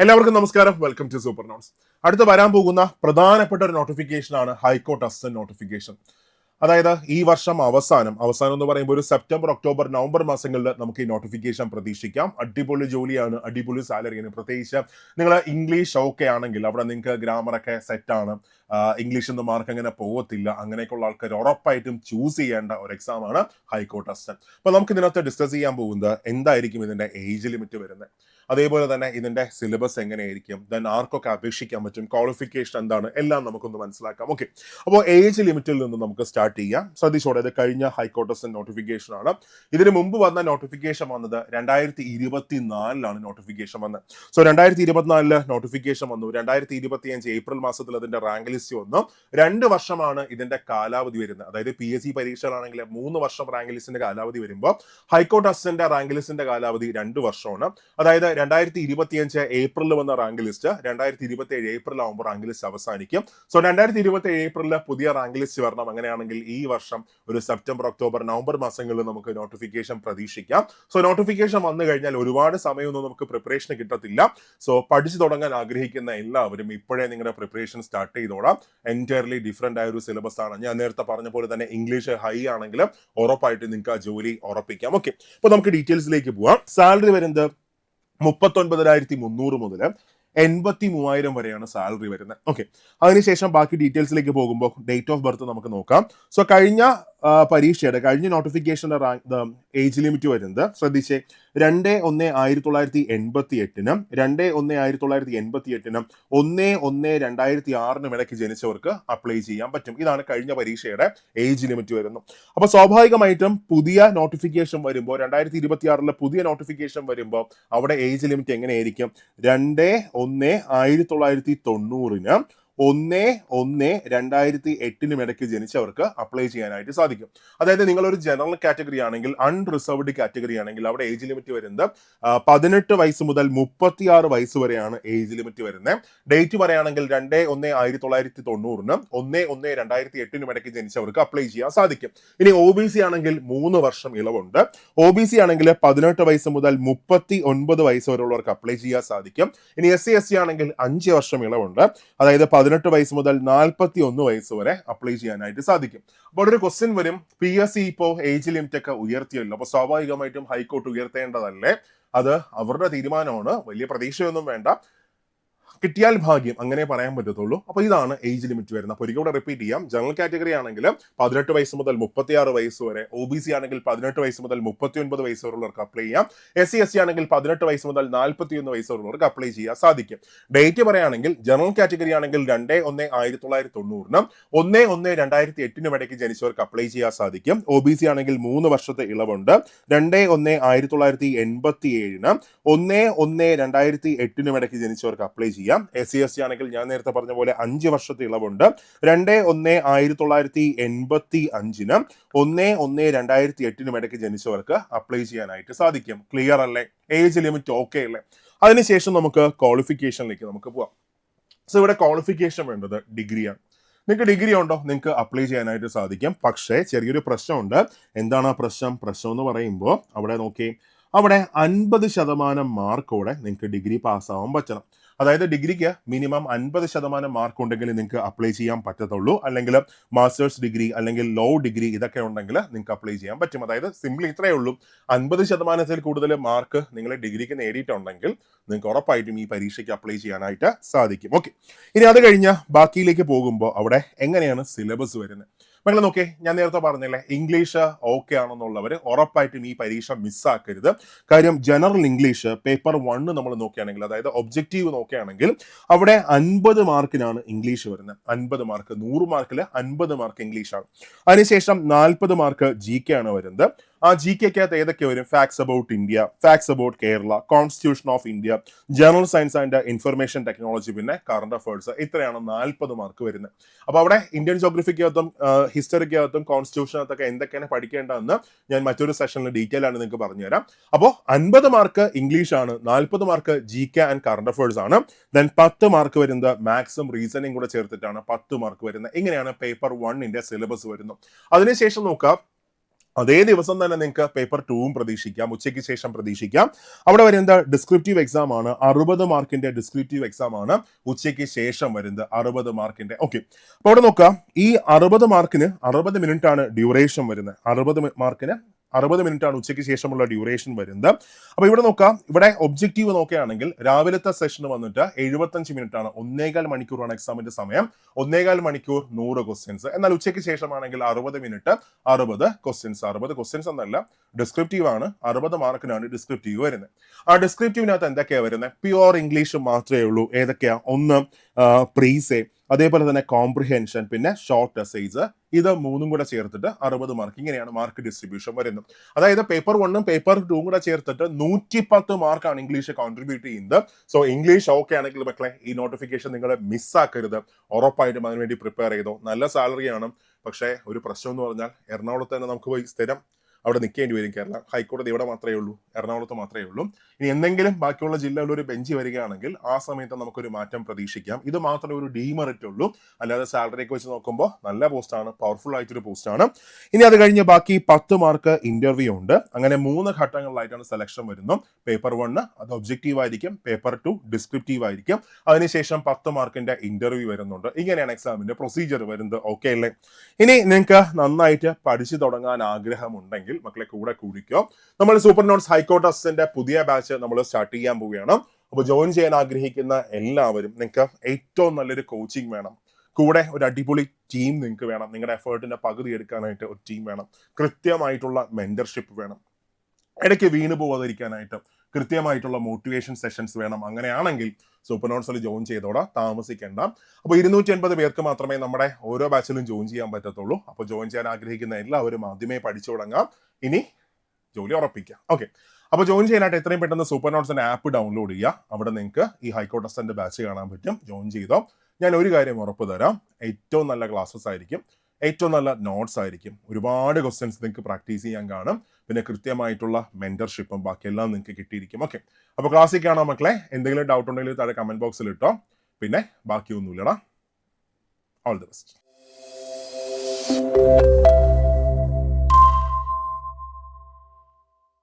എല്ലാവർക്കും നമസ്കാരം. Welcome to super notes. അടുത്ത് വരാൻ പോകുന്ന പ്രധാനപ്പെട്ട ഒരു നോട്ടിഫിക്കേഷൻ ആണ് ഹൈക്കോർട്ട് അസിസ്റ്റന്റ് നോട്ടിഫിക്കേഷൻ. അതായത് ഈ വർഷം അവസാനം എന്ന് പറയുമ്പോൾ ഒരു സെപ്റ്റംബർ, ഒക്ടോബർ, നവംബർ മാസങ്ങളിൽ നമുക്ക് ഈ നോട്ടിഫിക്കേഷൻ പ്രതീക്ഷിക്കാം. അടിപൊളി ജോലിയാണ്, അടിപൊളി സാലറിയാണ്. പ്രത്യേകിച്ച് നിങ്ങൾ ഇംഗ്ലീഷ് ഓക്കെ ആണെങ്കിൽ അവിടെ നിങ്ങൾക്ക് ഗ്രാമറൊക്കെ സെറ്റാണ്, ഇംഗ്ലീഷിൽ നിന്ന് മാർക്ക് അങ്ങനെ പോകത്തില്ല, അങ്ങനെയൊക്കെയുള്ള ആൾക്കാർ ഉറപ്പായിട്ടും ചൂസ് ചെയ്യേണ്ട ഒരു എക്സാം ആണ് ഹൈക്കോർട്ട് അസിസ്റ്റന്റ്. അപ്പൊ നമുക്ക് ഇതിനകത്ത് ഡിസ്കസ് ചെയ്യാൻ പോകുന്നത് എന്തായിരിക്കും ഇതിന്റെ ഏജ് ലിമിറ്റ് വരുന്നത്, അതേപോലെ തന്നെ ഇതിന്റെ സിലബസ് എങ്ങനെയായിരിക്കും, ദെൻ ആർക്കൊക്കെ അപേക്ഷിക്കാൻ പറ്റും, ക്വാളിഫിക്കേഷൻ എന്താണ്, എല്ലാം നമുക്കൊന്ന് മനസ്സിലാക്കാം. ഓക്കെ, അപ്പോൾ ഏജ് ലിമിറ്റിൽ നിന്ന് നമുക്ക് സ്റ്റാർട്ട് ചെയ്യാം. ശ്രദ്ധിച്ചോടെ, ഇത് കഴിഞ്ഞ ഹൈക്കോർട്ട് നോട്ടിഫിക്കേഷൻ ആണ്. ഇതിന് മുമ്പ് വന്ന നോട്ടിഫിക്കേഷൻ വന്നത് 2024 നോട്ടിഫിക്കേഷൻ വന്നത്. സോ 2024 നോട്ടിഫിക്കേഷൻ വന്നു. 2025 ഏപ്രിൽ മാസത്തിൽ അതിന്റെ റാങ്ക് ലിസ്റ്റ് വന്നു. 2 വർഷമാണ് ഇതിന്റെ കാലാവധി വരുന്നത്. അതായത് PSC പരീക്ഷകളാണെങ്കിൽ 3 വർഷം റാങ്ക് ലിസ്റ്റിന്റെ കാലാവധി വരുമ്പോൾ ഹൈക്കോർട്ട് അസിസ്റ്റന്റ് റാങ്ക് ലിസ്റ്റിന്റെ കാലാവധി 2 വർഷമാണ്. അതായത് 2025 ഏപ്രിലിൽ വന്ന റാങ്ക് ലിസ്റ്റ് 2027 ഏപ്രിൽ ആകുമ്പോൾ റാങ്ക് ലിസ്റ്റ് അവസാനിക്കും. സോ 2027 ഏപ്രിലിൽ പുതിയ റാങ്ക് ലിസ്റ്റ് വരണം. അങ്ങനെയാണെങ്കിൽ ഈ വർഷം ഒരു സെപ്റ്റംബർ, ഒക്ടോബർ, നവംബർ മാസങ്ങളിൽ നമുക്ക് നോട്ടിഫിക്കേഷൻ പ്രതീക്ഷിക്കാം. സോ നോട്ടിഫിക്കേഷൻ വന്നു കഴിഞ്ഞാൽ ഒരുപാട് സമയമൊന്നും നമുക്ക് പ്രിപ്പറേഷൻ കിട്ടത്തില്ല. സോ പഠിച്ചു തുടങ്ങാൻ ആഗ്രഹിക്കുന്ന എല്ലാവരും ഇപ്പോഴേ നിങ്ങളുടെ പ്രിപ്പറേഷൻ സ്റ്റാർട്ട് ചെയ്തോളാം. എൻറ്റയർലി ഡിഫറെന്റ് ആയ ഒരു സിലബസ് ആണ്. ഞാൻ നേരത്തെ പറഞ്ഞ പോലെ തന്നെ ഇംഗ്ലീഷ് ഹൈ ആണെങ്കിലും ഉറപ്പായിട്ട് നിങ്ങൾക്ക് ആ ജോലി ഉറപ്പിക്കാം. ഓക്കെ, അപ്പൊ നമുക്ക് ഡീറ്റെയിൽസിലേക്ക് പോവാം. സാലറി വരുന്നത് 39,300 മുതൽ 83,000 വരെയാണ് സാലറി വരുന്നത്. ഓക്കെ, അതിനുശേഷം ബാക്കി ഡീറ്റെയിൽസിലേക്ക് പോകുമ്പോൾ ഡേറ്റ് ഓഫ് ബർത്ത് നമുക്ക് നോക്കാം. സോ കഴിഞ്ഞ പരീക്ഷയുടെ കഴിഞ്ഞ നോട്ടിഫിക്കേഷന്റെ ഏജ് ലിമിറ്റ് വരുന്നത് ശ്രദ്ധിച്ചേ, 2/1/1988 2/1/1988 1/1/2006 ഇടയ്ക്ക് ജനിച്ചവർക്ക് അപ്ലൈ ചെയ്യാൻ പറ്റും. ഇതാണ് കഴിഞ്ഞ പരീക്ഷയുടെ ഏജ് ലിമിറ്റ് വരുന്നത്. അപ്പൊ സ്വാഭാവികമായിട്ടും പുതിയ നോട്ടിഫിക്കേഷൻ വരുമ്പോൾ 2026 പുതിയ നോട്ടിഫിക്കേഷൻ വരുമ്പോൾ അവിടെ ഏജ് ലിമിറ്റ് എങ്ങനെയായിരിക്കും? 2/1/1990 1/1/2008 ഇടയ്ക്ക് ജനിച്ചവർക്ക് അപ്ലൈ ചെയ്യാനായിട്ട് സാധിക്കും. അതായത് നിങ്ങൾ ഒരു ജനറൽ കാറ്റഗറി ആണെങ്കിൽ, അൺറിസർവ്ഡ് കാറ്റഗറി ആണെങ്കിൽ അവിടെ ഏജ് ലിമിറ്റ് വരുന്നത് 18 വയസ്സ് മുതൽ 36 വയസ്സ് വരെയാണ് ഏജ് ലിമിറ്റ് വരുന്നത്. ഡേറ്റ് പറയുകയാണെങ്കിൽ 2/1/1990 1/1/2008 ഇടയ്ക്ക് ജനിച്ചവർക്ക് അപ്ലൈ ചെയ്യാൻ സാധിക്കും. ഇനി OBC ആണെങ്കിൽ 3 വർഷം ഇളവുണ്ട്. OBC ആണെങ്കിൽ 18 വയസ്സ് മുതൽ 39 വയസ്സ് വരെയുള്ളവർക്ക് അപ്ലൈ ചെയ്യാൻ സാധിക്കും. ഇനി SC/SC ആണെങ്കിൽ 5 വർഷം ഇളവുണ്ട്. അതായത് 18 വയസ്സ് മുതൽ 41 വയസ്സ് വരെ അപ്ലൈ ചെയ്യാനായിട്ട് സാധിക്കും. അപ്പോൾ ഒരു ക്വസ്റ്റ്യൻ വരും, PSC ഇപ്പോൾ ഏജ് ലിമിറ്റ് ഒക്കെ ഉയർത്തിയല്ലോ, അപ്പൊ സ്വാഭാവികമായിട്ടും ഹൈക്കോർട്ട് ഉയർത്തേണ്ടതല്ലേ? അത് അവരുടെ തീരുമാനമാണ്, വലിയ പ്രതീക്ഷയൊന്നും വേണ്ട, കിട്ടിയാൽ ഭാഗ്യം, അങ്ങനെ പറയാൻ പറ്റത്തുള്ളൂ. അപ്പൊ ഇതാണ് ഏജ് ലിമിറ്റ് വരുന്നത്. അപ്പൊ ഒരിക്കലും റിപ്പീറ്റ് ചെയ്യാം. ജനറൽ കാറ്റഗറി ആണെങ്കിൽ 18 വയസ്സ് മുതൽ 36 വയസ്സ് വരെ, OBC ആണെങ്കിൽ 18 വയസ്സ് മുതൽ 39 വയസ്സ് വരെയുള്ളവർക്ക് അപ്ലൈ ചെയ്യാം. SC/SC ആണെങ്കിൽ 18 വയസ്സ് മുതൽ 41 വയസ്സ് വരെയുള്ളവർക്ക് അപ്ലൈ ചെയ്യാൻ സാധിക്കും. ഡേറ്റ് പറയുകയാണെങ്കിൽ ജനറൽ കാറ്റഗറി ആണെങ്കിൽ 2/1/1990 1/1/2008 ഇടയ്ക്ക് ജനിച്ചവർക്ക് അപ്ലൈ ചെയ്യാൻ സാധിക്കും. OBC ആണെങ്കിൽ 3 വർഷത്തെ ഇളവുണ്ട്. 2/1/1987 1/1/2008 ഇടയ്ക്ക് ജനിച്ചവർക്ക് അപ്ലൈ ചെയ്യാം. SC/ST ആണെങ്കിൽ ഞാൻ നേരത്തെ പറഞ്ഞ പോലെ 5 വർഷത്തെ ഇളവുണ്ട്. 2/1/1985 1/1/2008 ഇടയ്ക്ക് ജനിച്ചവർക്ക് അപ്ലൈ ചെയ്യാനായിട്ട് സാധിക്കും. ക്ലിയർ അല്ലേ? ഏജ് ലിമിറ്റ് ഓക്കെ അല്ലേ? അതിനുശേഷം നമുക്ക് ക്വാളിഫിക്കേഷനിലേക്ക് നമുക്ക് പോവാം. സോ ഇവിടെ ക്വാളിഫിക്കേഷൻ വേണ്ടത് ഡിഗ്രിയാണ്. നിങ്ങൾക്ക് ഡിഗ്രി ഉണ്ടോ, നിങ്ങൾക്ക് അപ്ലൈ ചെയ്യാനായിട്ട് സാധിക്കും. പക്ഷേ ചെറിയൊരു പ്രശ്നമുണ്ട്. എന്താണ് ആ പ്രശ്നം എന്ന് പറയുമ്പോൾ അവിടെ നോക്കി, അവിടെ 50% മാർക്കോടെ നിങ്ങൾക്ക് ഡിഗ്രി പാസ്സാവാൻ പറ്റണം. അതായത് ഡിഗ്രിക്ക് മിനിമം 50% മാർക്ക് ഉണ്ടെങ്കിൽ നിങ്ങൾക്ക് അപ്ലൈ ചെയ്യാൻ പറ്റത്തുള്ളൂ. അല്ലെങ്കിൽ മാസ്റ്റേഴ്സ് ഡിഗ്രി അല്ലെങ്കിൽ ലോ ഡിഗ്രി ഇതൊക്കെ ഉണ്ടെങ്കിൽ നിങ്ങൾക്ക് അപ്ലൈ ചെയ്യാൻ പറ്റും. അതായത് സിംപ്ലി ഇത്രയേ ഉള്ളൂ, 50% കൂടുതൽ മാർക്ക് നിങ്ങൾ ഡിഗ്രിക്ക് നേടിയിട്ടുണ്ടെങ്കിൽ നിങ്ങൾക്ക് ഉറപ്പായിട്ടും ഈ പരീക്ഷയ്ക്ക് അപ്ലൈ ചെയ്യാനായിട്ട് സാധിക്കും. ഓക്കെ, ഇനി അത് കഴിഞ്ഞ് ബാക്കിയിലേക്ക് പോകുമ്പോൾ അവിടെ എങ്ങനെയാണ് സിലബസ് വരുന്നത്? മക്കളെ നോക്കേ, ഞാൻ നേരത്തെ പറഞ്ഞില്ലേ, ഇംഗ്ലീഷ് ഓക്കെ ആണെന്നുള്ളവർ ഉറപ്പായിട്ടും ഈ പരീക്ഷ മിസ്സാക്കരുത്. കാര്യം ജനറൽ ഇംഗ്ലീഷ് പേപ്പർ 1 നമ്മൾ നോക്കുകയാണെങ്കിൽ, അതായത് ഒബ്ജക്റ്റീവ് നോക്കുകയാണെങ്കിൽ അവിടെ 50 മാർക്കിനാണ് ഇംഗ്ലീഷ് വരുന്നത്. 50 മാർക്ക്, 100 മാർക്കിൽ 50 മാർക്ക് ഇംഗ്ലീഷാണ്. അതിനുശേഷം 40 മാർക്ക് GK ആണ് വരുന്നത്. ആ GK-ക്കകത്ത് ഏതൊക്കെ വരും? Facts about India, facts about Kerala, constitution of India, general science and information technology, പിന്നെ കറണ്ട് അഫയേഴ്സ്. ഇത്രയാണ് 40 മാർക്ക് വരുന്നത്. അപ്പൊ അവിടെ ഇന്ത്യൻ ജോഗ്രഫിക്കകത്തും ഹിസ്റ്ററിക്കകത്തും കോൺസ്റ്റിറ്റ്യൂഷനകത്തൊക്കെ എന്തൊക്കെയാണ് പഠിക്കേണ്ടതെന്ന് ഞാൻ മറ്റൊരു സെഷനിൽ ഡീറ്റെയിൽ ആണ് നിങ്ങൾക്ക് പറഞ്ഞുതരാം. അപ്പോൾ 50 മാർക്ക് ഇംഗ്ലീഷ് ആണ്, 40 mark GK and current affairs ആണ്. ദെൻ 10 മാർക്ക് വരുന്നത് മാത്സും റീസണിങ് കൂടെ ചേർത്തിട്ടാണ് 10 മാർക്ക് വരുന്നത്. ഇങ്ങനെയാണ് പേപ്പർ 1 സിലബസ് വരുന്നത്. അതിനുശേഷം നോക്കാം, അതേ ദിവസം തന്നെ നിങ്ങൾക്ക് പേപ്പർ 2 പ്രതീക്ഷിക്കാം, ഉച്ചയ്ക്ക് ശേഷം പ്രതീക്ഷിക്കാം. അവിടെ വരുന്നത് ഡിസ്ക്രിപ്റ്റീവ് എക്സാം ആണ്, 60 മാർക്കിന്റെ ഡിസ്ക്രിപ്റ്റീവ് എക്സാം ആണ് ഉച്ചയ്ക്ക് ശേഷം വരുന്നത്, 60 മാർക്കിന്റെ. ഓക്കെ, അപ്പൊ അവിടെ നോക്കാം, ഈ 60 മാർക്കിന് 60 മിനിറ്റ് ആണ് ഡ്യൂറേഷൻ വരുന്നത്. 60 മാർക്കിന് 60 മിനിറ്റ് ആണ് ഉച്ചയ്ക്ക് ശേഷമുള്ള ഡ്യൂറേഷൻ വരുന്നത്. അപ്പൊ ഇവിടെ നോക്കാം, ഇവിടെ ഒബ്ജക്റ്റീവ് നോക്കുകയാണെങ്കിൽ രാവിലത്തെ സെഷൻ വന്നിട്ട് 75 മിനിറ്റ് ആണ്, 1.25 മണിക്കൂറാണ് എക്സാമിന്റെ സമയം, 1.25 മണിക്കൂർ 100 ക്വസ്റ്റ്യൻസ്. എന്നാൽ ഉച്ചയ്ക്ക് ശേഷമാണെങ്കിൽ 60 മിനിറ്റ് 60 ക്വസ്റ്റ്യൻസ്. 60 ക്വസ്റ്റ്യൻസ് എന്നല്ല, ഡിസ്ക്രിപ്റ്റീവ് ആണ്, 60 മാർക്കിനാണ് ഡിസ്ക്രിപ്റ്റീവ് വരുന്നത്. ആ ഡിസ്ക്രിപ്റ്റീവിനകത്ത് എന്തൊക്കെയാണ് വരുന്നത്? പ്യുവർ ഇംഗ്ലീഷ് മാത്രമേ ഉള്ളൂ. ഏതൊക്കെയാ? ഒന്ന് പ്രീസേ, അതേപോലെ തന്നെ കോംപ്രിഹെൻഷൻ, പിന്നെ ഷോർട്ട് എസ്സേസ്. ഇത് മൂന്നും കൂടെ ചേർത്തിട്ട് 60 മാർക്ക്. ഇങ്ങനെയാണ് മാർക്ക് ഡിസ്ട്രിബ്യൂഷൻ വരുന്നത്. അതായത് പേപ്പർ 1ഉം പേപ്പർ 2ഉം കൂടെ ചേർത്തിട്ട് 110 മാർക്കാണ് ഇംഗ്ലീഷ് കോൺട്രിബ്യൂട്ട് ചെയ്യുന്നത്. സോ ഇംഗ്ലീഷ് ഓക്കെ ആണെങ്കിൽ മക്കളെ ഈ നോട്ടിഫിക്കേഷൻ നിങ്ങൾ മിസ്സാക്കരുത്, ഉറപ്പായിട്ടും അതിനുവേണ്ടി പ്രിപ്പയർ ചെയ്തോ. നല്ല സാലറിയാണ്, പക്ഷേ ഒരു പ്രശ്നം എന്ന് പറഞ്ഞാൽ എറണാകുളത്ത് തന്നെ നമുക്ക് പോയി സ്ഥിരം അവിടെ നിൽക്കേണ്ടി വരും. കേരള ഹൈക്കോടതി ഇവിടെ മാത്രമേ ഉള്ളൂ, എറണാകുളത്ത് മാത്രമേ ഉള്ളൂ. ഇനി എന്തെങ്കിലും ബാക്കിയുള്ള ജില്ലകളിൽ ഒരു ബെഞ്ച് വരികയാണെങ്കിൽ ആ സമയത്ത് നമുക്കൊരു മാറ്റം പ്രതീക്ഷിക്കാം. ഇത് മാത്രമേ ഒരു ഡീമെറിറ്റ് ഉള്ളൂ, അല്ലാതെ സാലറിയൊക്കെ വെച്ച് നോക്കുമ്പോൾ നല്ല പോസ്റ്റാണ്, പവർഫുൾ ആയിട്ടൊരു പോസ്റ്റാണ്. ഇനി അത് കഴിഞ്ഞ് ബാക്കി 10 മാർക്ക് ഇന്റർവ്യൂ ഉണ്ട്. അങ്ങനെ 3 ഘട്ടങ്ങളിലായിട്ടാണ് സെലക്ഷൻ വരുന്നത്. പേപ്പർ 1 അത് ഒബ്ജക്റ്റീവ് ആയിരിക്കും, പേപ്പർ 2 ഡിസ്ക്രിപ്റ്റീവ് ആയിരിക്കും, അതിനുശേഷം 10 മാർക്കിന്റെ ഇന്റർവ്യൂ വരുന്നുണ്ട്. ഇങ്ങനെയാണ് എക്സാമിന്റെ പ്രൊസീജിയർ വരുന്നത്. ഓക്കെ അല്ലേ? ഇനി നിങ്ങൾക്ക് നന്നായിട്ട് പഠിച്ചു തുടങ്ങാൻ ആഗ്രഹമുണ്ടെങ്കിൽ മക്കളെ കൂടെ കൂടിക്കോ. നമ്മൾ സൂപ്പർ നോട്ട്സ് ഹൈക്കോർട്ട് അസിസ്റ്റന്റ് പുതിയ ബാച്ച് നമ്മൾ സ്റ്റാർട്ട് ചെയ്യാൻ പോവുകയാണ്. അപ്പോൾ ജോയിൻ ചെയ്യാൻ ആഗ്രഹിക്കുന്ന എല്ലാവരും, നിങ്ങൾക്ക് ഏറ്റവും നല്ലൊരു കോച്ചിങ് വേണം, കൂടെ ഒരു അടിപൊളി ടീം നിങ്ങൾക്ക് വേണം, നിങ്ങളുടെ എഫേർട്ടിന്റെ പകുതി എടുക്കാനായിട്ട് ഒരു ടീം വേണം, കൃത്യമായിട്ടുള്ള മെന്റർഷിപ്പ് വേണം, ഇടയ്ക്ക് വീണ് പോകാതിരിക്കാനായിട്ട് കൃത്യമായിട്ടുള്ള മോട്ടിവേഷൻ സെഷൻസ് വേണം. അങ്ങനെയാണെങ്കിൽ സൂപ്പർ നോട്ട്സിൽ ജോയിൻ ചെയ്തോടാ, താമസിക്കേണ്ട. അപ്പോൾ 280 പേർക്ക് മാത്രമേ നമ്മുടെ ഓരോ ബാച്ചിലും ജോയിൻ ചെയ്യാൻ പറ്റത്തുള്ളൂ. അപ്പോൾ ജോയിൻ ചെയ്യാൻ ആഗ്രഹിക്കുന്ന എല്ലാവരും ആദ്യമേ പഠിച്ചു തുടങ്ങാം, ഇനി ജോലി ഉറപ്പിക്കാം. ഓക്കെ, അപ്പോൾ ജോയിൻ ചെയ്യാനായിട്ട് എത്രയും പെട്ടെന്ന് സൂപ്പർ നോട്ട്സിന്റെ ആപ്പ് ഡൗൺലോഡ് ചെയ്യുക. അവിടെ നിങ്ങൾക്ക് ഈ ഹൈക്കോർട്ട് അസിസ്റ്റന്റ് ബാച്ച് കാണാൻ പറ്റും. ജോയിൻ ചെയ്തോ. ഞാൻ ഒരു കാര്യം ഉറപ്പ് തരാം, ഏറ്റവും നല്ല ക്ലാസ്സസ് ആയിരിക്കും, ഏറ്റവും നല്ല നോട്ട്സ് ആയിരിക്കും, ഒരുപാട് ക്വസ്റ്റ്യൻസ് നിങ്ങൾക്ക് പ്രാക്ടീസ് ചെയ്യാൻ കാണും, പിന്നെ കൃത്യമായിട്ടുള്ള മെന്റർഷിപ്പും ബാക്കിയെല്ലാം നിങ്ങൾക്ക് കിട്ടിയിരിക്കും. ഓക്കെ, അപ്പോൾ ക്ലാസ്സിൽ കാണാം മക്കളെ. എന്തെങ്കിലും ഡൗട്ട് ഉണ്ടെങ്കിൽ താഴെ കമന്റ് ബോക്സിൽ ഇട്ടോ. പിന്നെ ബാക്കിയൊന്നുമില്ലടാ. All the best.